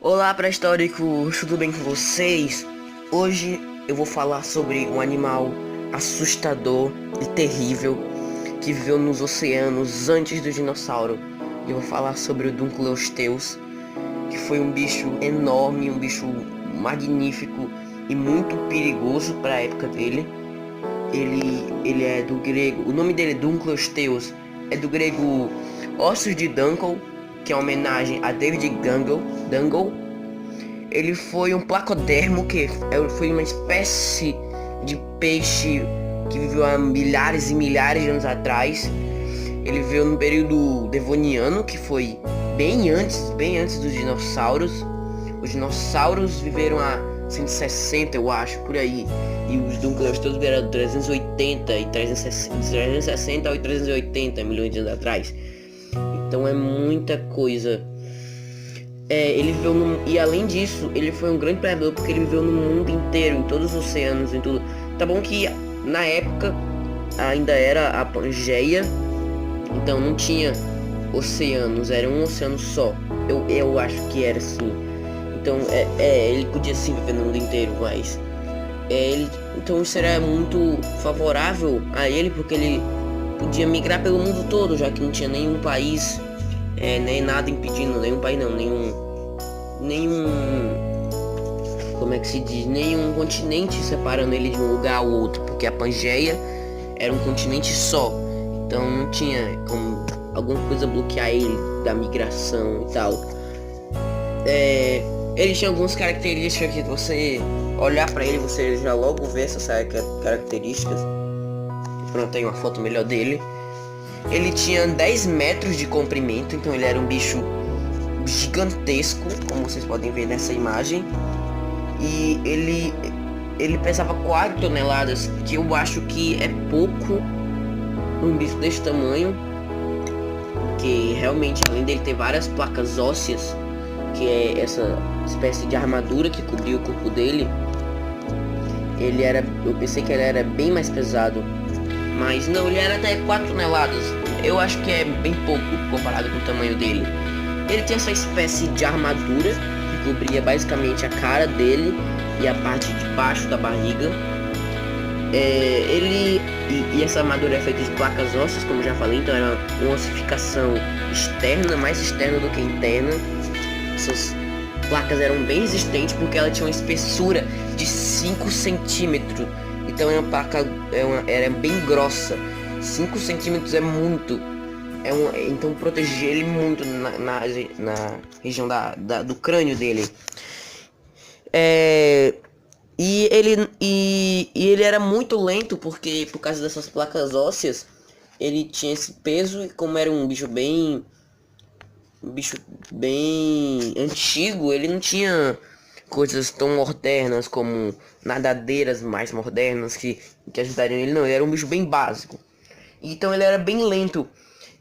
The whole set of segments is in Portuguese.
Olá, pré-históricos, tudo bem com vocês? Hoje eu vou falar sobre um animal assustador e terrível que viveu nos oceanos antes do dinossauro. Eu vou falar sobre o Dunkleosteus, que foi um bicho enorme, um bicho magnífico e muito perigoso para a época dele. Ele é do grego, o nome dele é Dunkleosteus, é do grego Ossos de Dunkel, que é uma homenagem a David Dunkel. Ele foi um placodermo, que foi uma espécie de peixe que viveu há milhares e milhares de anos atrás. Ele veio no período devoniano, que foi bem antes dos dinossauros. Os dinossauros viveram há 160, eu acho, por aí. E os Dunkleosteus vieram 380 e 360 e 380 milhões de anos atrás. Então é muita coisa. Ele viveu e além disso, ele foi um grande predador porque ele viveu no mundo inteiro, em todos os oceanos, em tudo. Tá bom que na época ainda era a Pangeia, então não tinha oceanos, era um oceano só. Eu acho que era assim. Então ele podia sim viver no mundo inteiro, mas então isso era muito favorável a ele, porque ele podia migrar pelo mundo todo, já que não tinha nenhum país, nem nada impedindo, nenhum país não, nenhum, como é que se diz, nenhum continente separando ele de um lugar ao outro, porque a Pangeia era um continente só, então não tinha como alguma coisa bloquear ele da migração e tal. Ele tinha algumas características que você olhar pra ele, você já logo vê essas características. Pronto, tem uma foto melhor dele. Ele tinha 10 metros de comprimento, então ele era um bicho gigantesco, como vocês podem ver nessa imagem. E ele pesava 4 toneladas, que eu acho que é pouco um bicho desse tamanho. Porque realmente, além dele ter várias placas ósseas, que é essa espécie de armadura que cobria o corpo dele, eu pensei que ele era bem mais pesado. Mas não, ele era até 4 toneladas. Eu acho que é bem pouco comparado com o tamanho dele. Ele tinha essa espécie de armadura que cobria basicamente a cara dele e a parte de baixo da barriga. E essa armadura é feita de placas ósseas, como já falei, então era uma ossificação externa, mais externa do que interna. Essas placas eram bem resistentes porque ela tinha uma espessura de 5 centímetros. Então é uma placa, era bem grossa. 5 centímetros é muito. Então protegia ele muito na região do crânio dele. E ele era muito lento porque, por causa dessas placas ósseas, ele tinha esse peso. E como era um bicho bem antigo, ele não tinha coisas tão modernas como nadadeiras mais modernas que ajudariam ele. Não, ele era um bicho bem básico. Então ele era bem lento.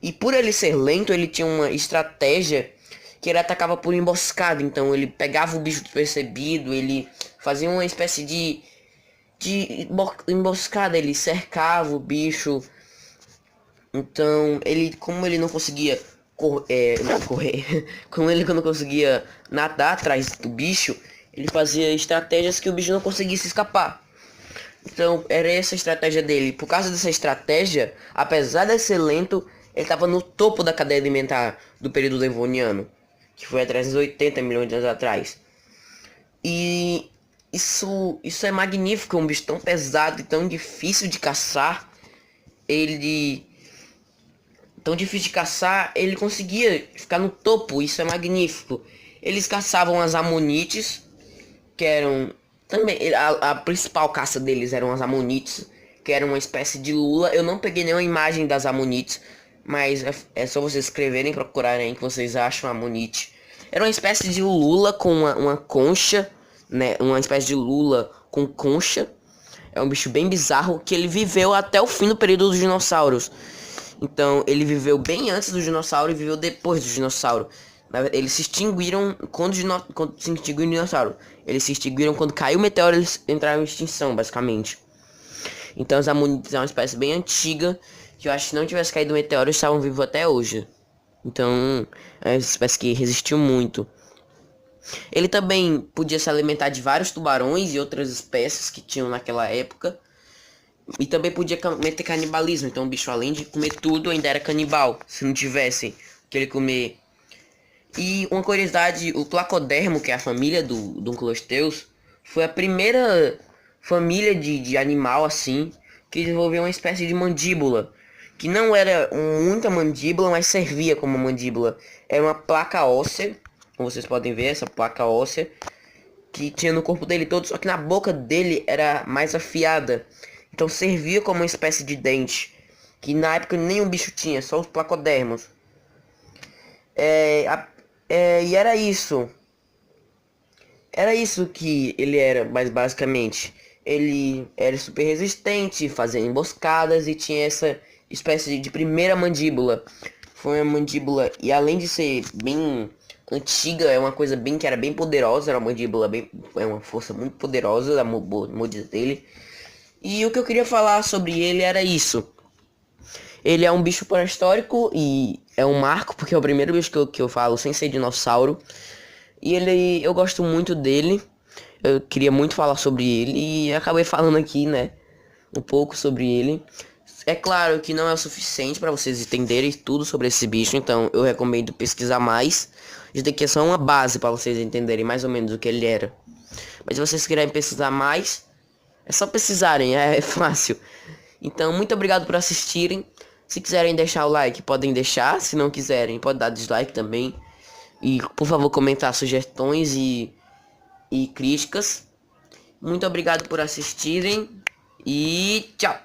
E por ele ser lento, ele tinha uma estratégia que ele atacava por emboscada. Então ele pegava o bicho despercebido, ele fazia uma espécie de emboscada, ele cercava o bicho. Então como ele não conseguia correr, como ele não conseguia nadar atrás do bicho, ele fazia estratégias que o bicho não conseguisse escapar. Então era essa a estratégia dele. Por causa dessa estratégia, apesar de ser lento, ele estava no topo da cadeia alimentar do período devoniano, que foi há 380 milhões de anos atrás. E isso é magnífico, um bicho tão pesado e tão difícil de caçar. Ele conseguia ficar no topo, isso é magnífico. Eles caçavam as amonites, que eram também, a principal caça deles eram as amonites, que eram uma espécie de lula. Eu não peguei nenhuma imagem das amonites, mas é só vocês escreverem, procurarem que vocês acham amonite. Era uma espécie de lula com uma concha, né? Uma espécie de lula com concha. É um bicho bem bizarro que ele viveu até o fim do período dos dinossauros. Então ele viveu bem antes do dinossauro e viveu depois do dinossauro. Eles se extinguiram quando se extinguiu o dinossauro. Eles se extinguiram quando caiu o meteoro, eles entraram em extinção, basicamente. Então os amonites é uma espécie bem antiga, que eu acho que se não tivesse caído o meteoro, eles estavam vivos até hoje. Então é uma espécie que resistiu muito. Ele também podia se alimentar de vários tubarões e outras espécies que tinham naquela época. E também podia cometer canibalismo. Então o bicho, além de comer tudo, ainda era canibal, se não tivesse que ele comer. E uma curiosidade, o Placodermo, que é a família do Unclosteus, foi a primeira família de animal assim que desenvolveu uma espécie de mandíbula, que não era muita mandíbula, mas servia como mandíbula. Era uma placa óssea, como vocês podem ver, essa placa óssea que tinha no corpo dele todo, só que na boca dele era mais afiada. Então servia como uma espécie de dente, que na época nenhum bicho tinha, só os placodermos. E era isso. Era isso que ele era, mais basicamente. Ele era super resistente, fazia emboscadas e tinha essa espécie de primeira mandíbula. Foi uma mandíbula, e além de ser bem antiga, é uma coisa bem que era bem poderosa, era uma mandíbula bem, é uma força muito poderosa da mordida dele. E o que eu queria falar sobre ele era isso. Ele é um bicho pré-histórico e é um marco, porque é o primeiro bicho que eu falo sem ser dinossauro. E eu gosto muito dele. Eu queria muito falar sobre ele e acabei falando aqui, né? Um pouco sobre ele. É claro que não é o suficiente para vocês entenderem tudo sobre esse bicho, então eu recomendo pesquisar mais. Isso daqui é só uma base para vocês entenderem mais ou menos o que ele era. Mas se vocês quiserem pesquisar mais, é só pesquisarem, é fácil. Então, muito obrigado por assistirem. Se quiserem deixar o like, podem deixar. Se não quiserem, pode dar dislike também. E, por favor, comentar sugestões e críticas. Muito obrigado por assistirem. E tchau!